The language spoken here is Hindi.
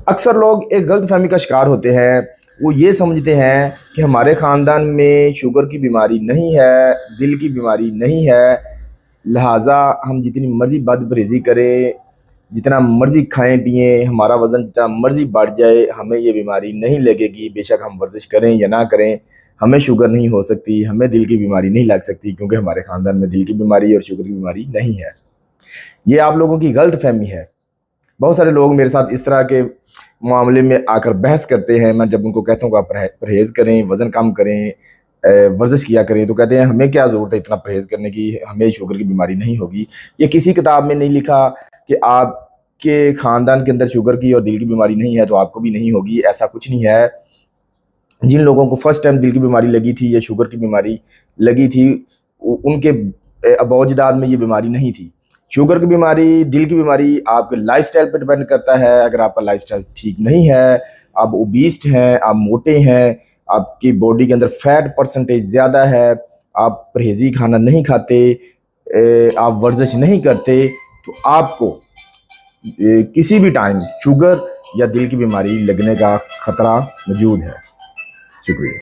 अक्सर लोग एक गलतफहमी का शिकार होते हैं। वो ये समझते हैं कि हमारे ख़ानदान में शुगर की बीमारी नहीं है, दिल की बीमारी नहीं है, लिहाजा हम जितनी मर्ज़ी बद परहेज़ी करें, जितना मर्ज़ी खाएं पिएं, हमारा वज़न जितना मर्ज़ी बढ़ जाए, हमें ये बीमारी नहीं लगेगी। बेशक हम वर्जिश करें या ना करें, हमें शुगर नहीं हो सकती, हमें दिल की बीमारी नहीं लग सकती, क्योंकि हमारे ख़ानदान में दिल की बीमारी और शुगर की बीमारी नहीं है। ये आप लोगों की गलतफहमी है। बहुत सारे लोग मेरे साथ इस तरह के मामले में आकर बहस करते हैं। मैं जब उनको कहता हूँ कि आप परहेज़ करें, वज़न कम करें, वर्जिश किया करें, तो कहते हैं हमें क्या ज़रूरत है इतना परहेज़ करने की, हमें शुगर की बीमारी नहीं होगी। ये किसी किताब में नहीं लिखा कि आपके ख़ानदान के अंदर शुगर की और दिल की बीमारी नहीं है तो आपको भी नहीं होगी, ऐसा कुछ नहीं है। जिन लोगों को फर्स्ट टाइम दिल की बीमारी लगी थी या शुगर की बीमारी लगी थी, उनके अबोजदाद में ये बीमारी नहीं थी। शुगर की बीमारी, दिल की बीमारी आपके लाइफस्टाइल पर डिपेंड करता है। अगर आपका लाइफस्टाइल ठीक नहीं है, आप ओबीस्ट हैं, आप मोटे हैं, आपकी बॉडी के अंदर फैट परसेंटेज ज़्यादा है, आप परहेज़ी खाना नहीं खाते, आप वर्जिश नहीं करते, तो आपको किसी भी टाइम शुगर या दिल की बीमारी लगने का खतरा मौजूद है। शुक्रिया।